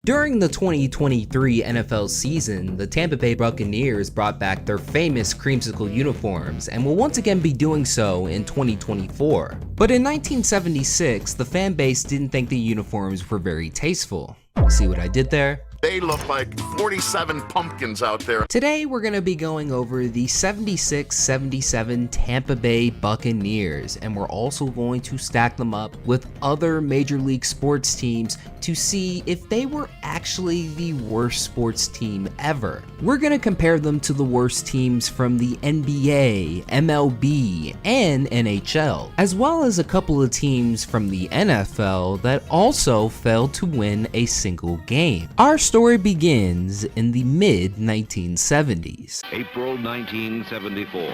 During the 2023 NFL season, the Tampa Bay Buccaneers brought back their famous creamsicle uniforms and will once again be doing so in 2024. But in 1976, the fan base didn't think the uniforms were very tasteful. See what I did there? They look like 47 pumpkins out there. Today we're going to be going over the 76-77 Tampa Bay Buccaneers, and we're also going to stack them up with other Major League sports teams to see if they were actually the worst sports team ever. We're going to compare them to the worst teams from the NBA, MLB, and NHL, as well as a couple of teams from the NFL that also failed to win a single game. Our story begins in the mid-1970s. April 1974.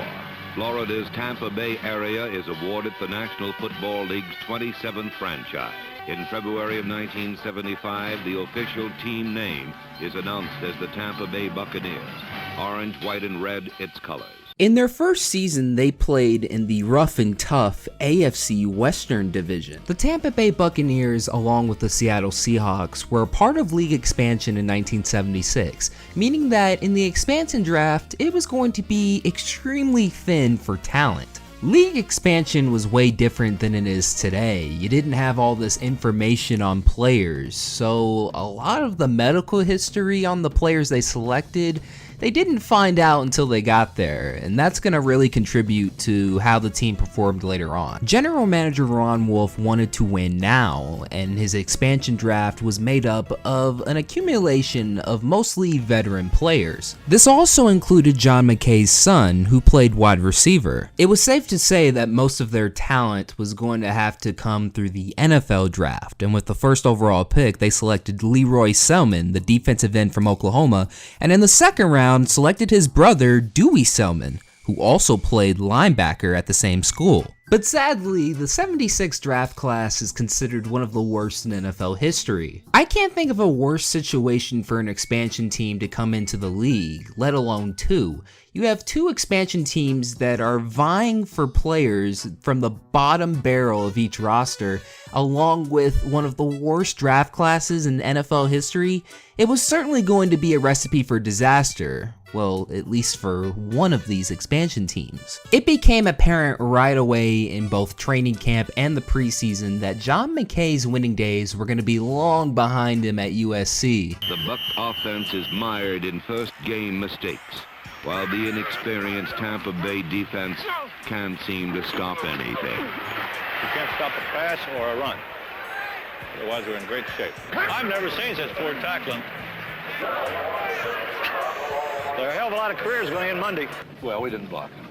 Florida's Tampa Bay area is awarded the National Football League's 27th franchise. In February of 1975, the official team name is announced as the Tampa Bay Buccaneers. Orange, white, and red, its colors. In their first season, they played in the rough and tough AFC Western Division. The Tampa Bay Buccaneers, along with the Seattle Seahawks, were part of league expansion in 1976, meaning that in the expansion draft, it was going to be extremely thin for talent. League expansion was way different than it is today. You didn't have all this information on players, so a lot of the medical history on the players they selected, they didn't find out until they got there, and that's going to really contribute to how the team performed later on. General Manager Ron Wolf wanted to win now, and his expansion draft was made up of an accumulation of mostly veteran players. This also included John McKay's son, who played wide receiver. It was safe to say that most of their talent was going to have to come through the NFL draft, and with the first overall pick, they selected Leroy Selman, the defensive end from Oklahoma, and in the second round, selected his brother Dewey Selman, who also played linebacker at the same school. But sadly, the 76 draft class is considered one of the worst in NFL history. I can't think of a worse situation for an expansion team to come into the league, let alone two. You have two expansion teams that are vying for players from the bottom barrel of each roster, along with one of the worst draft classes in NFL history. It was certainly going to be a recipe for disaster. Well, at least for one of these expansion teams. It became apparent right away in both training camp and the preseason that John McKay's winning days were going to be long behind him at USC. The Buck offense is mired in first game mistakes, while the inexperienced Tampa Bay defense can't seem to stop anything. You can't stop a pass or a run. Otherwise, we're in great shape. I've never seen such poor tackling. There are a hell of a lot of careers going in Monday. Well, we didn't block him,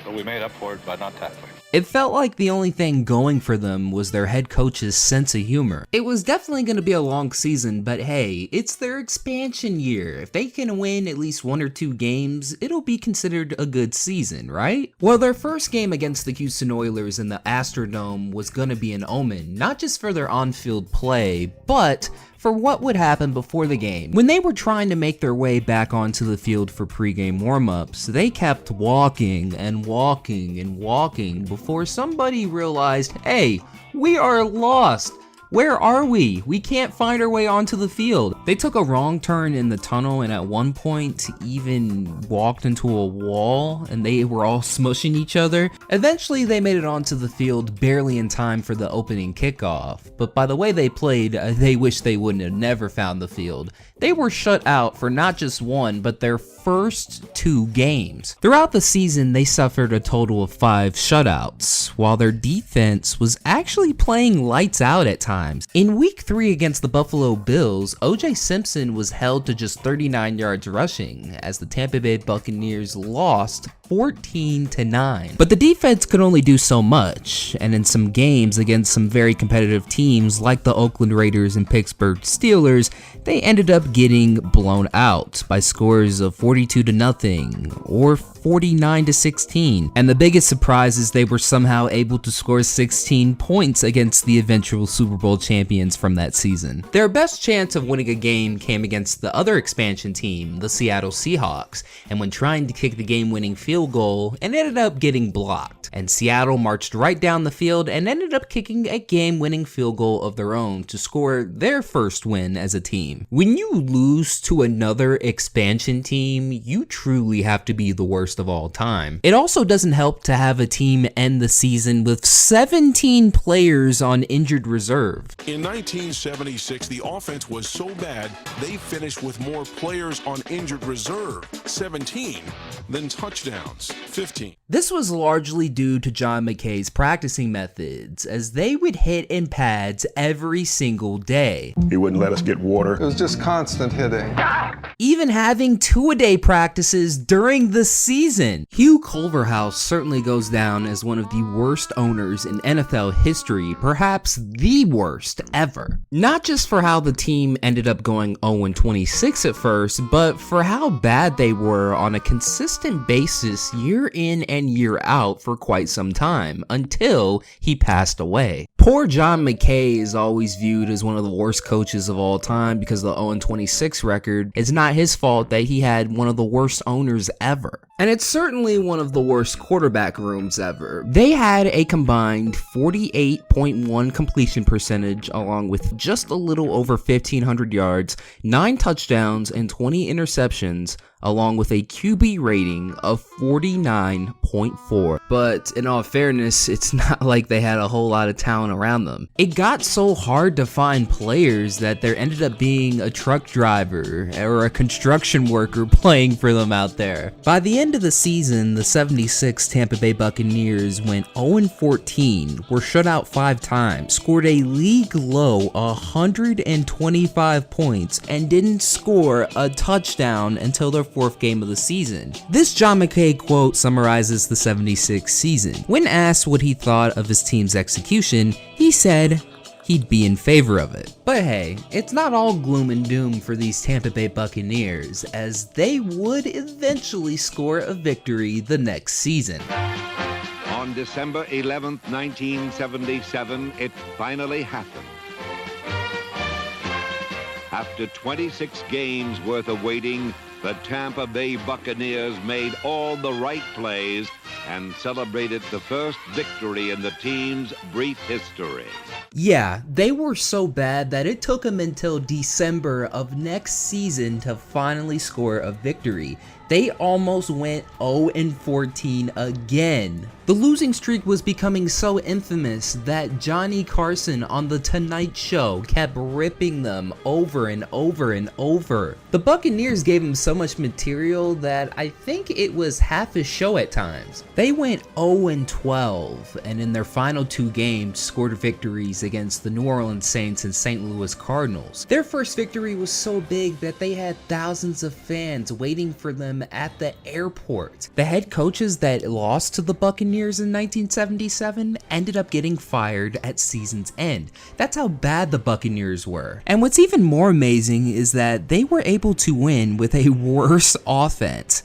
but we made up for it by not tackling. It felt like the only thing going for them was their head coach's sense of humor. It was definitely going to be a long season, but hey, it's their expansion year. If they can win at least one or two games, it'll be considered a good season, right? Well, their first game against the Houston Oilers in the Astrodome was going to be an omen, not just for their on-field play, but for what would happen before the game. When they were trying to make their way back onto the field for pregame warm-ups, they kept walking and walking and walking before somebody realized, hey, we are lost. Where are we? We can't find our way onto the field. They took a wrong turn in the tunnel and at one point even walked into a wall and they were all smushing each other. Eventually they made it onto the field barely in time for the opening kickoff, but by the way they played, they wish they wouldn't have never found the field. They were shut out for not just one, but their first two games. Throughout the season, they suffered a total of 5 shutouts, while their defense was actually playing lights out at times. In week 3 against the Buffalo Bills, O.J. Simpson was held to just 39 yards rushing, as the Tampa Bay Buccaneers lost 14-9. But the defense could only do so much, and in some games against some very competitive teams like the Oakland Raiders and Pittsburgh Steelers, they ended up getting blown out by scores of 42-0 or 49-16. And the biggest surprise is they were somehow able to score 16 points against the eventual Super Bowl champions from that season. Their best chance of winning a game came against the other expansion team, the Seattle Seahawks, and when trying to kick the game-winning field field goal and ended up getting blocked, and Seattle marched right down the field and ended up kicking a game-winning field goal of their own to score their first win as a team. When you lose to another expansion team, you truly have to be the worst of all time. It also doesn't help to have a team end the season with 17 players on injured reserve. In 1976, the offense was so bad, they finished with more players on injured reserve, 17, than touchdowns, 15. This was largely due to John McKay's practicing methods, as they would hit in pads every single day. He wouldn't let us get water. It was just constant hitting. Even having two-a-day practices during the season. Hugh Culverhouse certainly goes down as one of the worst owners in NFL history, perhaps the worst ever. Not just for how the team ended up going 0-26 at first, but for how bad they were on a consistent basis year in and year out for quite some time, until he passed away. Poor John McKay is always viewed as one of the worst coaches of all time because the 0-26 record. It's not his fault that he had one of the worst owners ever. And it's certainly one of the worst quarterback rooms ever. They had a combined 48.1 completion percentage along with just a little over 1,500 yards, 9 touchdowns, and 20 interceptions, along with a QB rating of 49.4. But in all fairness, it's not like they had a whole lot of talent around them. It got so hard to find players that there ended up being a truck driver or a construction worker playing for them out there. By the end of the season, the 76 Tampa Bay Buccaneers went 0-14, were shut out 5 times, scored a league-low 125 points, and didn't score a touchdown until their 4th game of the season. This John McKay quote summarizes the 76 season. When asked what he thought of his team's execution, he said he'd be in favor of it. But hey, it's not all gloom and doom for these Tampa Bay Buccaneers, as they would eventually score a victory the next season. On December 11th, 1977, it finally happened. After 26 games worth of waiting, the Tampa Bay Buccaneers made all the right plays and celebrated the first victory in the team's brief history. Yeah, they were so bad that it took them until December of next season to finally score a victory. They almost went 0-14 again. The losing streak was becoming so infamous that Johnny Carson on The Tonight Show kept ripping them over and over and over. The Buccaneers gave him so much material that I think it was half his show at times. They went 0-12 and in their final 2 games scored victories against the New Orleans Saints and St. Louis Cardinals. Their first victory was so big that they had thousands of fans waiting for them at the airport. The head coaches that lost to the Buccaneers in 1977 ended up getting fired at season's end. That's how bad the Buccaneers were. And what's even more amazing is that they were able to win with a worse offense.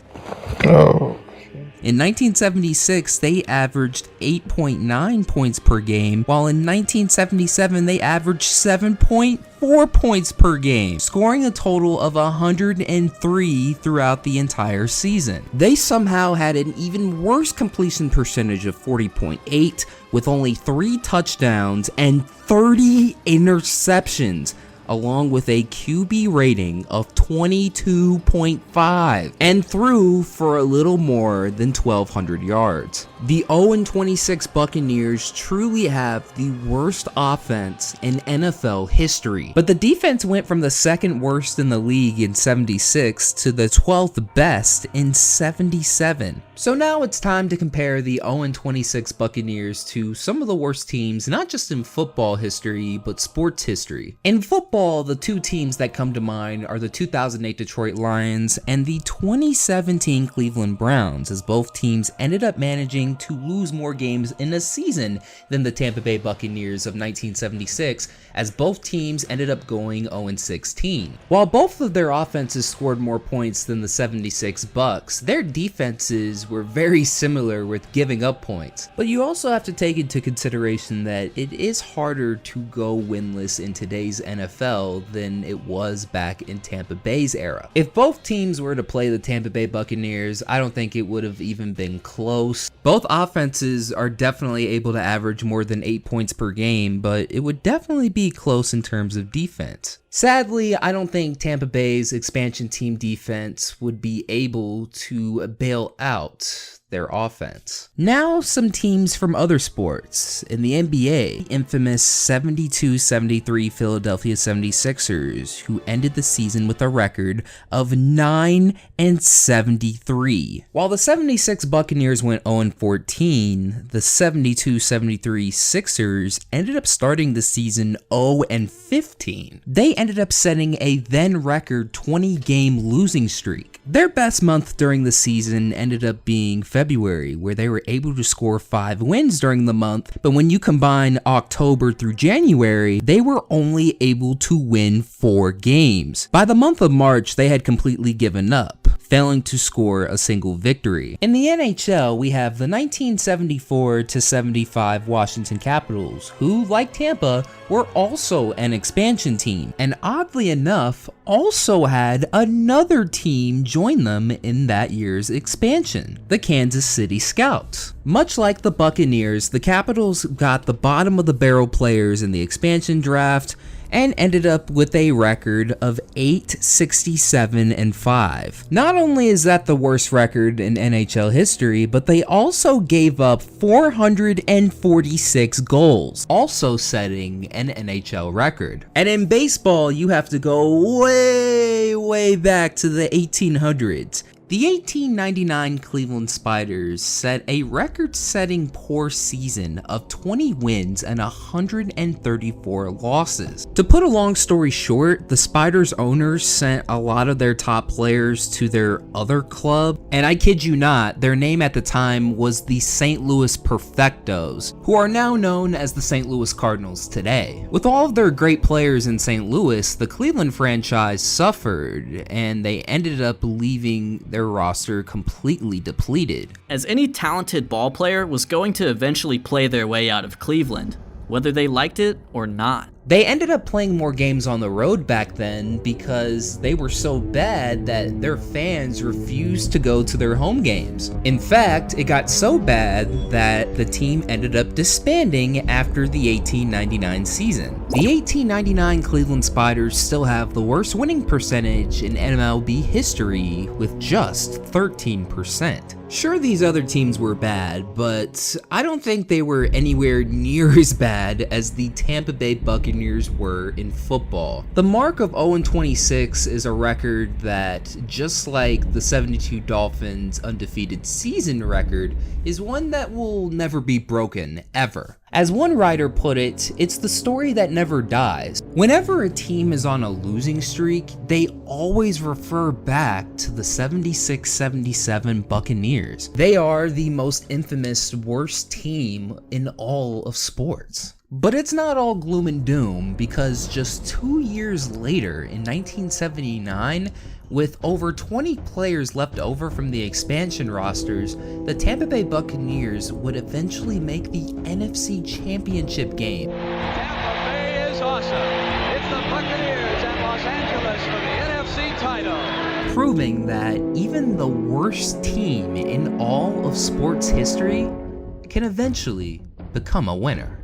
In 1976, they averaged 8.9 points per game, while in 1977, they averaged 7.4 points per game, scoring a total of 103 throughout the entire season. They somehow had an even worse completion percentage of 40.8, with only 3 touchdowns and 30 interceptions, along with a QB rating of 22.5, and threw for a little more than 1,200 yards. The 0-26 Buccaneers truly have the worst offense in NFL history, but the defense went from the 2nd worst in the league in 76 to the 12th best in 77. So now it's time to compare the 0-26 Buccaneers to some of the worst teams, not just in football history, but sports history. In football, the 2 teams that come to mind are the 2008 Detroit Lions and the 2017 Cleveland Browns, as both teams ended up managing team to lose more games in a season than the Tampa Bay Buccaneers of 1976, as both teams ended up going 0-16. While both of their offenses scored more points than the 76 Bucks, their defenses were very similar with giving up points. But you also have to take into consideration that it is harder to go winless in today's NFL than it was back in Tampa Bay's era. If both teams were to play the Tampa Bay Buccaneers, I don't think it would have even been close. Both offenses are definitely able to average more than 8 points per game, but it would definitely be close in terms of defense. Sadly, I don't think Tampa Bay's expansion team defense would be able to bail out their offense. Now, some teams from other sports. In the NBA, infamous 72-73 Philadelphia 76ers, who ended the season with a record of 9-73. While the 76 Buccaneers went 0-14, the 72-73 Sixers ended up starting the season 0-15. They ended up setting a then record 20-game losing streak. Their best month during the season ended up being February, where they were able to score 5 wins during the month, but when you combine October through January, they were only able to win 4 games. By the month of March, they had completely given up, failing to score a single victory. In the NHL, we have the 1974-75 Washington Capitals, who, like Tampa, were also an expansion team, and oddly enough, also had another team join them in that year's expansion, the Kansas City Scouts. Much like the Buccaneers, the Capitals got the bottom of the barrel players in the expansion draft and ended up with a record of 8-67-5. Not only is that the worst record in NHL history, but they also gave up 446 goals, also setting an NHL record. And in baseball, you have to go way back to the 1800s. The 1899 Cleveland Spiders set a record-setting poor season of 20 wins and 134 losses. To put a long story short, the Spiders owners sent a lot of their top players to their other club, and I kid you not, their name at the time was the St. Louis Perfectos, who are now known as the St. Louis Cardinals today. With all of their great players in St. Louis, the Cleveland franchise suffered, and they ended up leaving their roster completely depleted. As any talented ball player was going to eventually play their way out of Cleveland, whether they liked it or not. They ended up playing more games on the road back then because they were so bad that their fans refused to go to their home games. In fact, it got so bad that the team ended up disbanding after the 1899 season. The 1899 Cleveland Spiders still have the worst winning percentage in MLB history with just 13%. Sure, these other teams were bad, but I don't think they were anywhere near as bad as the Tampa Bay Buccaneers were in football. The mark of 0-26 is a record that, just like the 72 Dolphins' undefeated season record, is one that will never be broken, ever. As one writer put it, it's the story that never dies. Whenever a team is on a losing streak, they always refer back to the 76-77 Buccaneers. They are the most infamous worst team in all of sports. But it's not all gloom and doom, because just 2 years later, in 1979, with over 20 players left over from the expansion rosters, the Tampa Bay Buccaneers would eventually make the NFC Championship game. Tampa Bay is awesome. It's the Buccaneers and Los Angeles for the NFC title. Proving that even the worst team in all of sports history can eventually become a winner.